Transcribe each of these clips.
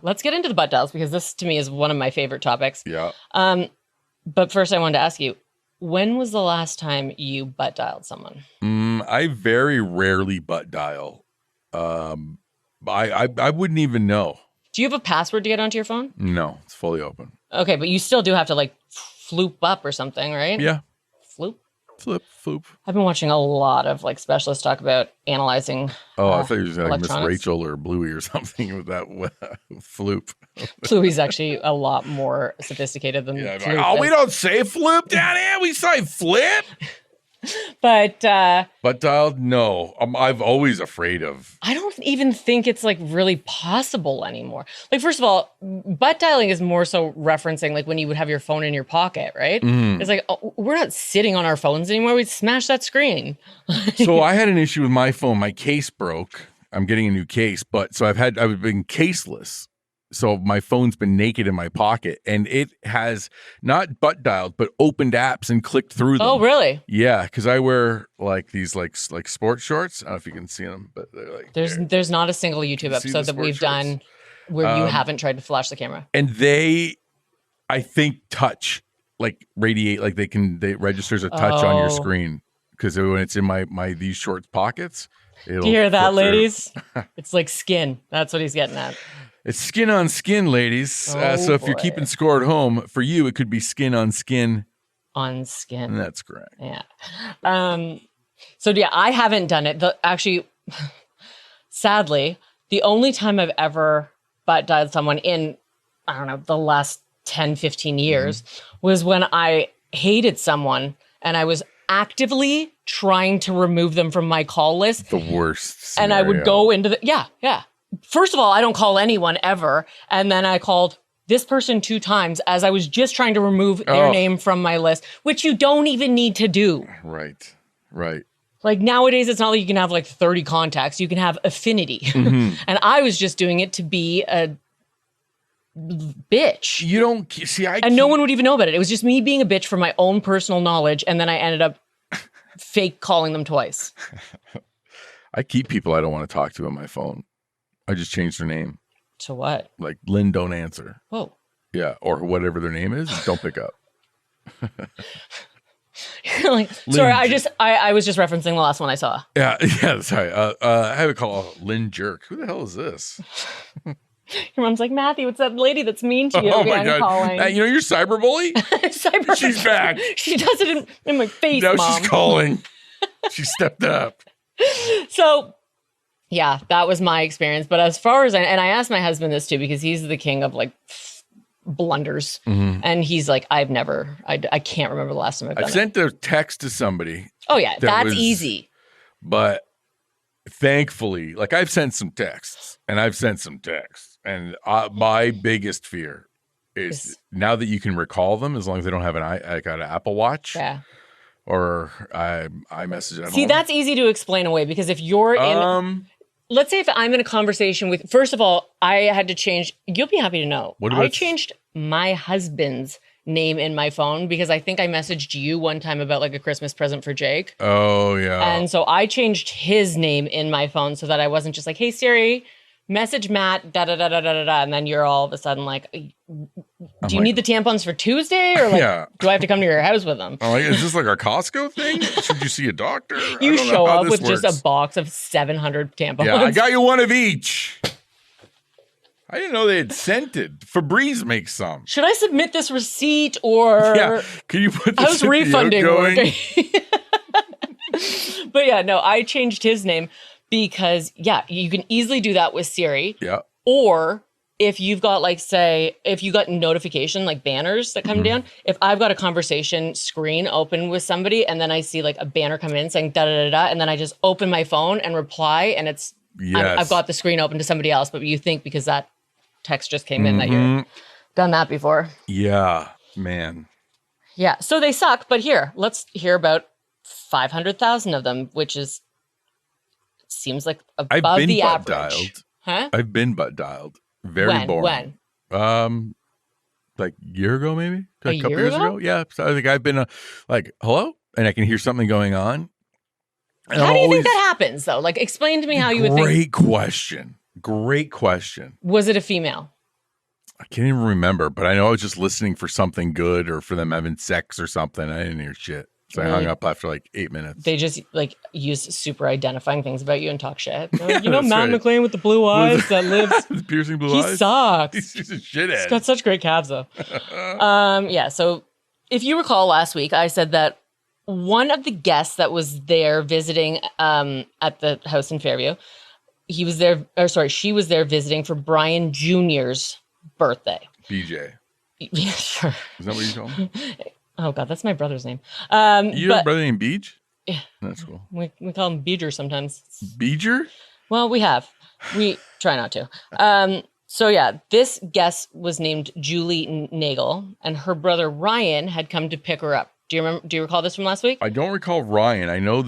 Let's get into the butt dials because this to me is one of my favorite topics. Yeah. But first I wanted to ask you, when was the last time you butt dialed someone? I very rarely butt dial. I wouldn't even know. Do you have a password to get onto your phone? No, it's fully open. Okay, but you still do have to like floop up or something, right? Yeah. Floop? Floop. I've been watching a lot of like specialists talk about analyzing. Oh, I thought you were saying like Miss electronics. Rachel or Bluey or something with that floop. Fluey's actually a lot more sophisticated than Yeah, Floop oh, is. we don't say floop down here. We say flip. But Butt dialed? No. I'm always afraid of. I don't even think it's like really possible anymore. Like, first of all, butt dialing is more so referencing like when you would have your phone in your pocket, right? It's like, oh, we're not sitting on our phones anymore. We'd smash that screen. So I had an issue with my phone. My case broke. I'm getting a new case, but so I've been caseless. So my phone's been naked in my pocket, and it has not butt dialed, but opened apps and clicked through them. Oh, really? Yeah, because I wear like these like sports shorts. I don't know if you can see them, but they're like There's not a single YouTube You see episode the that we've sports shorts? done where you haven't tried to flash the camera. and they, I think, touch like radiate like they registers a touch on your Oh. screen because when it's in my these shorts pockets. Do you hear that, ladies? It's like skin. That's what he's getting at. It's skin on skin, ladies. Oh, so if you're boy. keeping score at home, for you, it could be skin on skin. On skin. And that's correct. Yeah. So yeah, I haven't done it. Actually, sadly, the only time I've ever butt dialed someone in, I don't know, the last 10, 15 years was when I hated someone and I was actively trying to remove them from my call list. The worst And I would scenario. go into the, yeah. First of all, I don't call anyone ever. And then I called this person 2 times as I was just trying to remove their Oh. name from my list, which you don't even need to do. Right. Like nowadays, it's not like you can have like 30 contacts. You can have affinity. Mm-hmm. And I was just doing it to be a bitch. You don't see, And no one would even know about it. It was just me being a bitch for my own personal knowledge. And then I ended up fake calling them twice. I keep people I don't want to talk to on my phone. I just change their name. To what? Like Lynn, don't answer. Whoa. Yeah. Or whatever their name is, don't pick up. Like, sorry, I was just referencing the last one I saw. Yeah. Sorry. I have a call Lynn Jerk. Who the hell is this? Your mom's like, Matthew, it's that lady that's mean to you Oh again my God. calling. You know, you're cyberbully? Cyber- She's back. She does it in my face, Now Mom. she's calling. She stepped up. So, yeah, that was my experience. But as far as I asked my husband this too, because he's the king of like blunders. Mm-hmm. And he's like, I can't remember the last time I've done I it. sent a text to somebody, Oh, yeah, that that's was- easy. but thankfully, like I've sent some texts and and my biggest fear is now that you can recall them as long as they don't have I got an Apple Watch Yeah. or iMessage at See, home. that's easy to explain away because if you're in, let's say if I'm in a conversation with, first of all, I had to change, you'll be happy to know. What I about- changed my husband's name in my phone because I think I messaged you one time about like a Christmas present for Jake. Oh yeah. And so I changed his name in my phone so that I wasn't just like, hey Siri, message Matt, da da da da da da da. And then you're all of a sudden like, do you need the tampons for Tuesday? Or like, Yeah. do I have to come to your house with them? I'm like, is this like a Costco thing? Should you see a doctor? I You don't know show how up this with just works. a box of 700 tampons. Yeah, I got you one of each. I didn't know they had scented. Febreze makes some. Should I submit this receipt or Yeah, can you put this how's in the refunding outgoing? working? But yeah, no, I changed his name because yeah, you can easily do that with Siri. Yeah. Or if you've got like, say, if you got notification like banners that come down, if I've got a conversation screen open with somebody and then I see like a banner come in saying da da da da, and then I just open my phone and reply, and it's Yes. I've got the screen open to somebody else, but you think because that text just came in that you're done that before. Yeah, man. Yeah, so they suck, but here, let's hear about 500,000 of them, which is seems like I've above been the butt average. dialed. Huh? I've been butt dialed. Very boring. When? Like a year ago, maybe A couple year years ago? ago. Yeah, so I think I've been like, hello, and I can hear something going on. And How I'm do you always, think that happens, though? Like, explain to me how you would think. Great question. Great question. Was it a female? I can't even remember, but I know I was just listening for something good or for them having sex or something. I didn't hear shit. So I hung up after like 8 minutes. They just like use super identifying things about you and talk shit. They're like, you know That's Matt right. McLean with the blue eyes that lives. With piercing blue He eyes? sucks. He's just a shithead. He's got such great calves though. Yeah. So if you recall last week, I said that one of the guests that was there visiting at the house in Fairview, she was there visiting for Brian Jr.'s birthday. BJ. Yeah, sure. Is that what you told him? Oh God, that's my brother's name. You have a But brother named Beach? Yeah. That's cool. we call him Beeger sometimes. Beeger? Well, we try not to. So yeah, this guest was named Julie Nagel, and her brother Ryan had come to pick her up. Do you recall this from last week? I don't recall Ryan. I know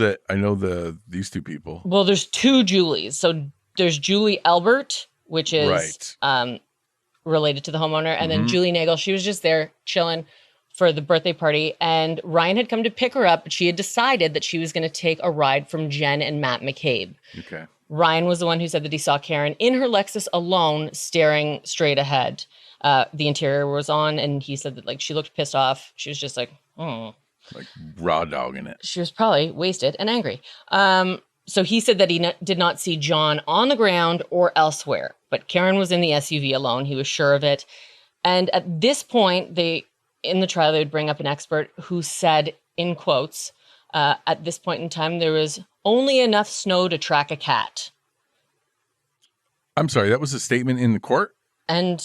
these two people. Well, there's two Julies. So there's Julie Albert, which is Right. related to the homeowner, and then Julie Nagel. She was just there chilling for the birthday party, and Ryan had come to pick her up, but she had decided that she was going to take a ride from Jen and Matt McCabe. Okay. Ryan was the one who said that he saw Karen in her Lexus alone, staring straight ahead. The interior was on, and he said that like she looked pissed off. She was just like, Like raw dogging it. she was probably wasted and angry. So he said that he did not see John on the ground or elsewhere, but Karen was in the SUV alone. He was sure of it. And at this point, in the trial, they would bring up an expert who said, in quotes, at this point in time, there was only enough snow to track a cat. I'm sorry, that was a statement in the court? And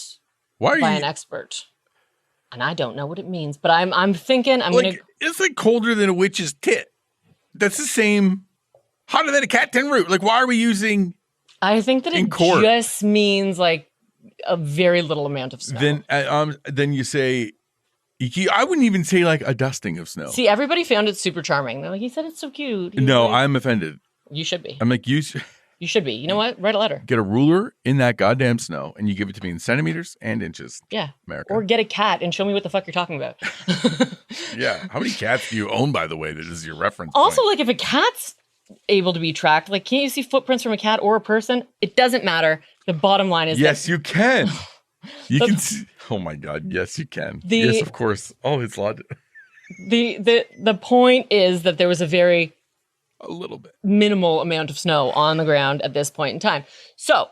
Why are by you an expert. And I don't know what it means, but I'm thinking it's like colder than a witch's tit. That's the same hotter than a cat 10 root. Like, why are we using I think that in it court? just means like a very little amount of snow. Then you say I wouldn't even say like a dusting of snow. See, everybody found it super charming. They're like, he said it's so cute. No, I'm offended. You should be. I'm like, you You should be. You know what? Write a letter. get a ruler in that goddamn snow and you give it to me in centimeters and inches. Yeah. America. Or get a cat and show me what the fuck you're talking about. Yeah. How many cats do you own, by the way? That is your reference Also, point? like if a cat's able to be tracked, like can't you see footprints from a cat or a person? It doesn't matter. The bottom line is Yes, that you can. You can see. Oh my God. Yes, you can. Yes, of course. Oh, it's logic. the point is that there was a very A little bit. minimal amount of snow on the ground at this point in time. So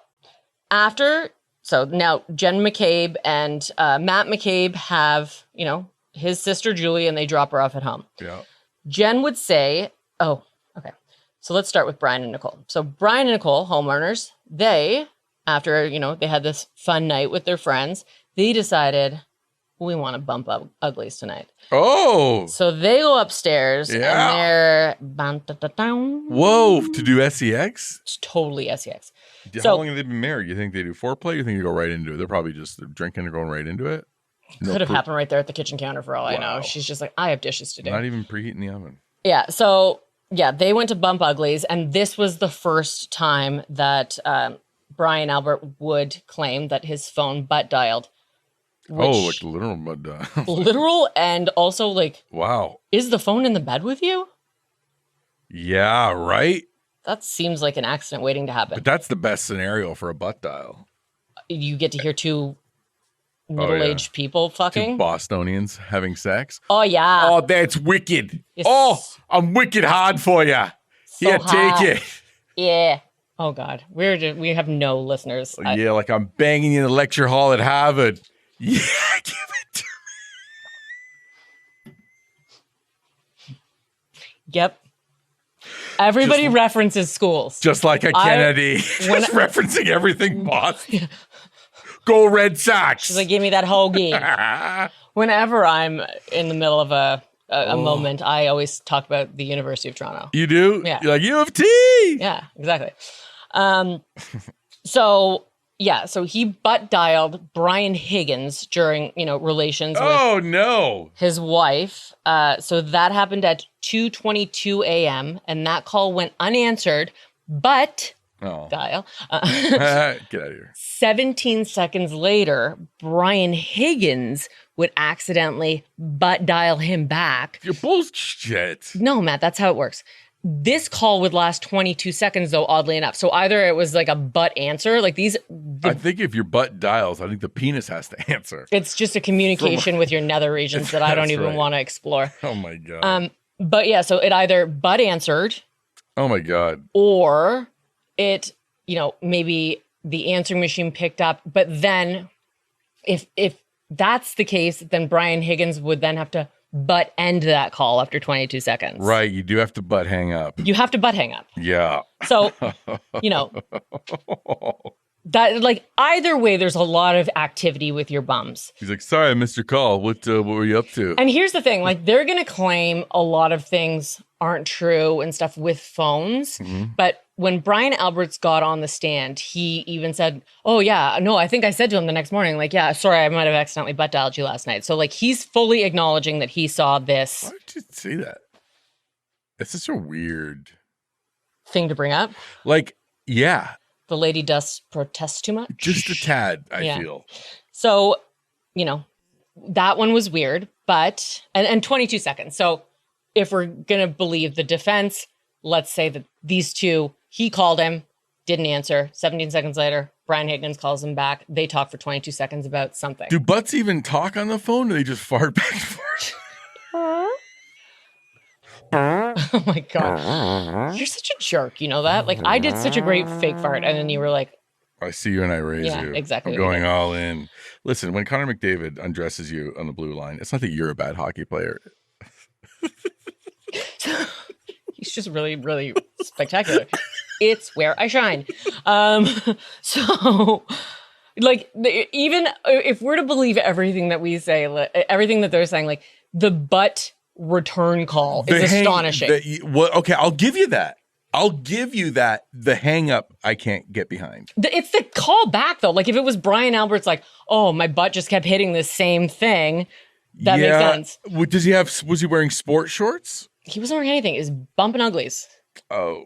now Jen McCabe and Matt McCabe have, his sister Julie, and they drop her off at home. Yeah. Jen would say, oh, okay. So let's start with Brian and Nicole. So Brian and Nicole, homeowners, they, after, they had this fun night with their friends, they decided, we want to bump up uglies tonight. Oh. So they go upstairs Yeah. and they're Whoa. To do SEX? It's totally SEX. How So- long have they been married? You think they do foreplay? You think they go right into it? They're probably just drinking and going right into it. No Could have pre- happened right there at the kitchen counter for all I Wow. know. She's just like, I have dishes to do. Not even preheating the oven. Yeah. So yeah, they went to bump uglies, and this was the first time that Brian Albert would claim that his phone butt dialed. Oh, like the literal mud. Literal, and also like, Wow. is the phone in the bed with you? Yeah, right? That seems like an accident waiting to happen. But that's the best scenario for a butt dial. You get to hear two middle-aged people Two fucking. Bostonians having sex. Oh yeah. Oh, that's wicked. Yes. Oh, I'm wicked hard for you. Here, hot. take it. Yeah. Oh god. We have no listeners. Yeah, like I'm banging you in the lecture hall at Harvard. Yeah, give it to Yep. Everybody references schools. just like a Kennedy. Just referencing everything, boss. Go Red Sox. She's like, give me that hoagie. Whenever I'm in the middle of a moment, I always talk about the University of Toronto. You do? Yeah. You're like, U of T. Yeah, exactly. So he butt dialed Brian Higgins during, relations with Oh, no. his wife. So that happened at 2:22 a.m. and that call went unanswered, but Oh. dial. Get out of here. 17 seconds later, Brian Higgins would accidentally butt dial him back. You're bullshit. No, Matt, that's how it works. This call would last 22 seconds, though, oddly enough. So either it was like a butt answer, like I think if your butt dials, I think the penis has to answer. it's just a communication with your nether regions that I don't That's even right. want to explore. Oh my God. But yeah, so it either butt answered Oh my God. or it, maybe the answering machine picked up. But then if that's the case, then Brian Higgins would then have to butt end that call after 22 seconds. Right. You do have to butt hang up. You have to butt hang up. Yeah. So, that like either way, there's a lot of activity with your bums. He's like, sorry, I missed your call. What were you up to? And here's the thing, like they're going to claim a lot of things aren't true and stuff with phones. But when Brian Alberts got on the stand, he even said, oh yeah, no, I think I said to him the next morning, like, yeah, sorry, I might've accidentally butt dialed you last night. So like he's fully acknowledging that he saw this. Why did you say that? It's such a weird thing to bring up. Like, yeah. The lady does protest too much. Just a tad, I Yeah. feel. So, that one was weird, but, and 22 seconds. So if we're going to believe the defense, let's say that these two, he called him, didn't answer. 17 seconds later, Brian Higgins calls him back. They talk for 22 seconds about something. Do butts even talk on the phone, or they just fart back and forth? Oh my God. You're such a jerk. You know that? Like, I did such a great fake fart, and then you were like, I see you and I raise Yeah, you. exactly I'm what you going did. all in. Listen, when Connor McDavid undresses you on the blue line, it's not that you're a bad hockey player. he's just really, really spectacular. It's where I shine. So, like, even if we're to believe everything that we say, everything that they're saying, like, the butt return call is astonishing. Okay, I'll give you that. The hang up, I can't get behind. It's the call back, though. Like, if it was Brian Alberts, like, oh, my butt just kept hitting the same thing, that makes sense. Was he wearing sports shorts? He wasn't wearing anything. It was bumping uglies. Oh.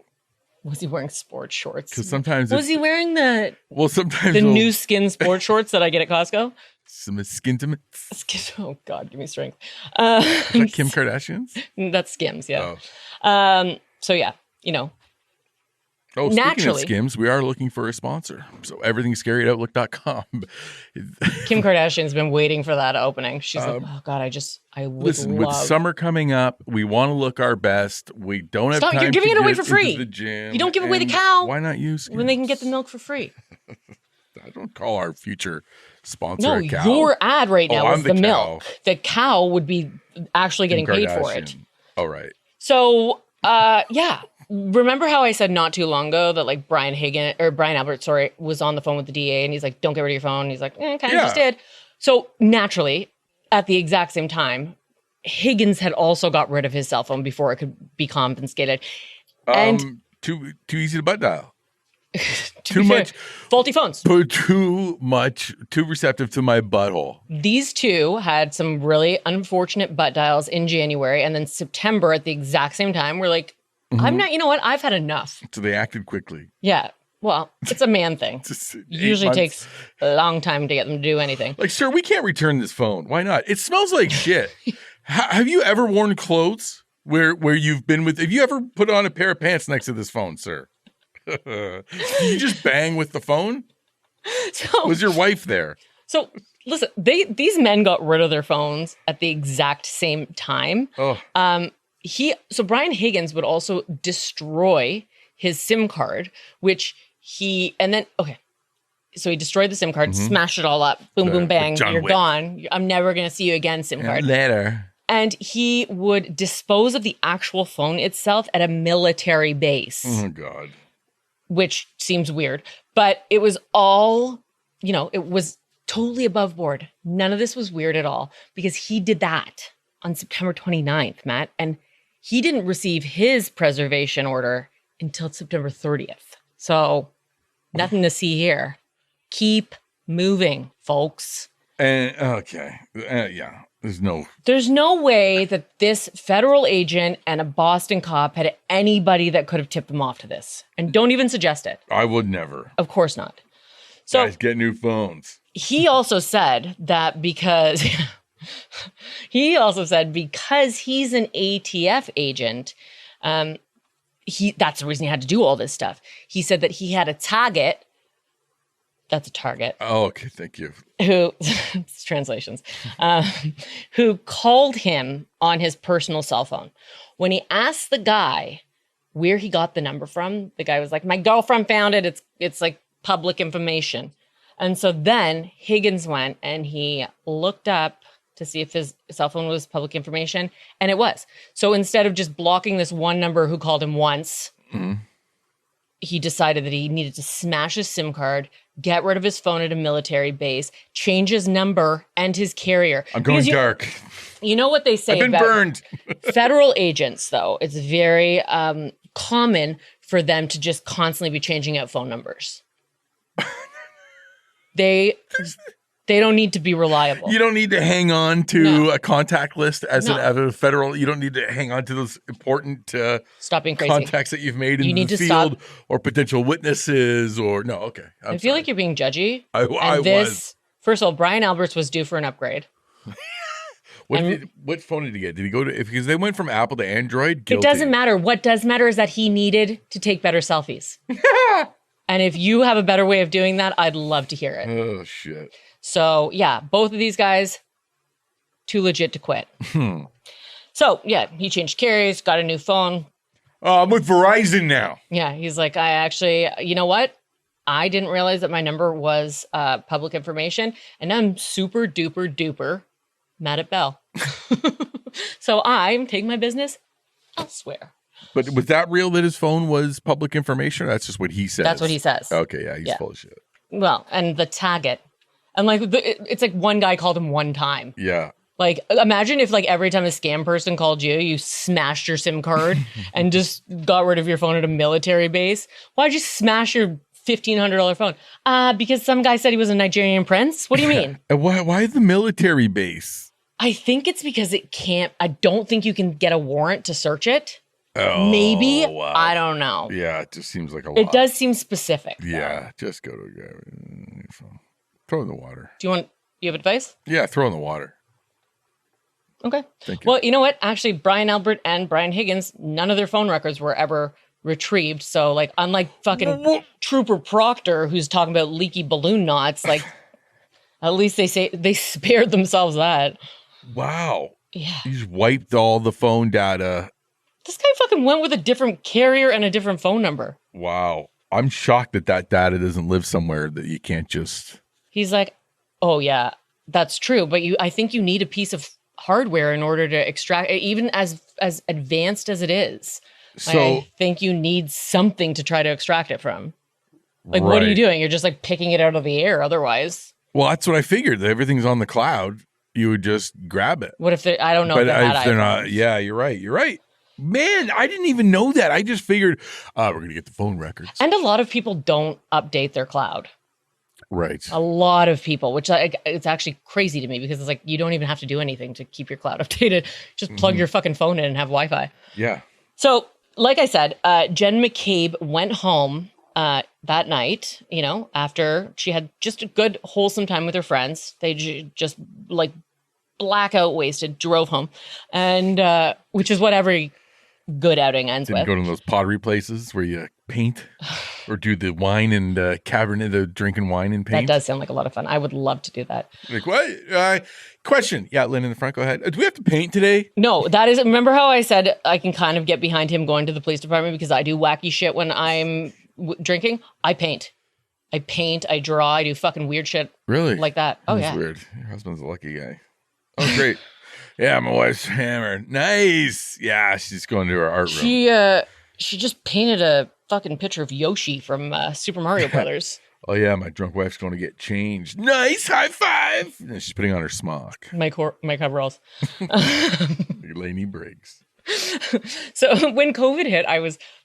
Was he wearing sports shorts? Because sometimes Was he wearing the sometimes new skin sports shorts that I get at Costco? some skintimates. Oh God, give me strength. Is that Kim Kardashian's? That's Skims, yeah. Oh. So yeah, Oh, speaking of naturally. Skims, we are looking for a sponsor. So everything's scary at outlook.com. Kim Kardashian's been waiting for that opening. She's like, oh God, I would Listen, love. with summer coming up, we want to look our best. We don't have Stop, time you're giving to it away get for into free. the gym, You don't give away the and cow. Why not use Skims? when they can get the milk for free. I don't call our future sponsor No, a cow. your ad right now I'm is the the cow. milk. The cow would be actually Kim getting paid for it. Kardashian. Oh, right. So, yeah. Remember how I said not too long ago that like Brian Alberts, was on the phone with the DA and he's like, don't get rid of your phone. And he's like, kind of just did. So naturally, at the exact same time, Higgins had also got rid of his cell phone before it could be confiscated. And Too easy to butt dial. too much faulty phones. Too receptive to my butthole. These two had some really unfortunate butt dials in January, and then September at the exact same time. We're like, I'm not. You know what? I've had enough. So they acted quickly. Yeah. Well, it's a man thing. Just 8 Usually months. takes a long time to get them to do anything. Like, sir, we can't return this phone. Why not? It smells like shit. Have you ever worn clothes where you've been with? Have you ever put on a pair of pants next to this phone, sir? Did you just bang with the phone? So, Was your wife there? so listen, these men got rid of their phones at the exact same time. Oh, So Brian Higgins would also destroy his SIM card, so he destroyed the SIM card, smashed it all up, boom, boom, bang, John you're Wick. gone. I'm never going to see you again, SIM card. later. And he would dispose of the actual phone itself at a military base, Oh God. which seems weird, but it was all, it was totally above board. None of this was weird at all because he did that on September 29th, Matt, and he didn't receive his preservation order until September 30th. So nothing to see here. Keep moving, folks. And okay, yeah. There's no way that this federal agent and a Boston cop had anybody that could have tipped them off to this. And don't even suggest it. I would never. Of course not. So Guys, get new phones. he also said that because he's an ATF agent, that's the reason he had to do all this stuff. He said that he had a target. That's a target. Oh, okay. Thank you. Who, it's translations, who called him on his personal cell phone. When he asked the guy where he got the number from, the guy was like, my girlfriend found it. It's like public information. And so then Higgins went and he looked up to see if his cell phone was public information, and it was. So instead of just blocking this one number who called him once, he decided that he needed to smash his SIM card, get rid of his phone at a military base, change his number and his carrier. I'm going dark. You know what they say I've been about burned. federal agents, though? It's very common for them to just constantly be changing out phone numbers. They don't need to be reliable. You don't need to hang on to a contact list as a federal. You don't need to hang on to those important Stop being crazy. contacts that you've made in need the to field or potential witnesses or no. Okay. I feel like you're being judgy. I was. First of all, Brian Alberts was due for an upgrade. What phone did he get? Did he go to, because they went from Apple to Android? Guilty. It doesn't matter. What does matter is that he needed to take better selfies. And if you have a better way of doing that, I'd love to hear it. Oh, shit. So, yeah, both of these guys, too legit to quit. So, yeah, he changed carriers, got a new phone. Oh, I'm with Verizon now. Yeah, he's like, I actually, you know what? I didn't realize that my number was public information, and I'm super duper duper mad at Bell. So I'm taking my business elsewhere. But was that real that his phone was public information? Or that's just what he says. That's what he says. Okay, yeah, he's full of shit. Well, and the tag it. And like, it's like one guy called him one time. Yeah. Like, imagine if like every time a scam person called you, you smashed your SIM card and just got rid of your phone at a military base. Why'd you smash your $1,500 phone? Because some guy said he was a Nigerian prince. What do you mean? Why the military base? I think it's because I don't think you can get a warrant to search it. Oh, Maybe. wow. I don't know. Yeah, it just seems like a lot. It does seem specific. Yeah, just go to a guy. Throw in the water. Do you have advice? Yeah, throw in the water. Okay. Thank you. Well, you know what? Actually, Brian Albert and Brian Higgins, none of their phone records were ever retrieved. So, like, unlike fucking Trooper Proctor, who's talking about leaky balloon knots, like, at least they say they spared themselves that. Wow. Yeah. You just wiped all the phone data. This guy fucking went with a different carrier and a different phone number. Wow. I'm shocked that data doesn't live somewhere that you can't just. He's like, oh, yeah, that's true. But I think you need a piece of hardware in order to extract, even as advanced as it is. So I think you need something to try to extract it from. Like, what are you doing? You're just like picking it out of the air otherwise. Well, that's what I figured. Everything's on the cloud. You would just grab it. What if I don't know But if they're not. Yeah, you're right. You're right. Man, I didn't even know that. I just figured we're going to get the phone records. And a lot of people don't update their cloud. Right. A lot of people, which it's actually crazy to me because it's like you don't even have to do anything to keep your cloud updated. Just plug your fucking phone in and have Wi-Fi. Yeah. So, like I said, Jen McCabe went home that night, you know, after she had just a good, wholesome time with her friends. They just like blackout wasted, drove home. And which is what every good outing ends Didn't with. go to those pottery places where you paint or do the wine and Cabernet, the drinking wine and paint. That does sound like a lot of fun. I would love to do that. Like what? Question. Yeah, Lynn in the front. Go ahead. Do we have to paint today? No, that is, remember how I said I can kind of get behind him going to the police department because I do wacky shit when I'm drinking? I paint, I draw, I do fucking weird shit. Really? Like that. Oh, That's yeah. weird. Your husband's a lucky guy. Oh, great. Yeah, my wife's hammered. Nice. Yeah, she's going to her art room. She just painted a fucking picture of Yoshi from Super Mario Brothers. Oh, yeah, my drunk wife's going to get changed. Nice. High five. And she's putting on her smock. My coveralls. Lainey Briggs. So when COVID hit,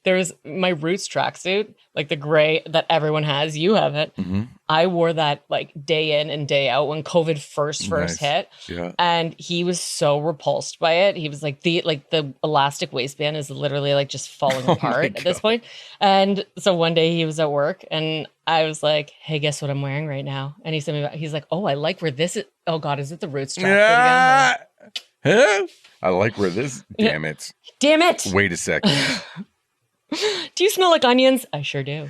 there was my Roots tracksuit, like the gray that everyone has. You have it. Mm-hmm. I wore that like day in and day out when COVID first Nice. hit. Yeah. And he was so repulsed by it. He was like the elastic waistband is literally like just falling apart at this point. And so one day he was at work and I was like, "Hey, guess what I'm wearing right now?" And he sent me. He's like, "Oh, I like where this is." Oh God, is it the Roots tracksuit Yeah. again? Huh? I like where this. Damn it. Damn it! Wait a second. Do you smell like onions? I sure do.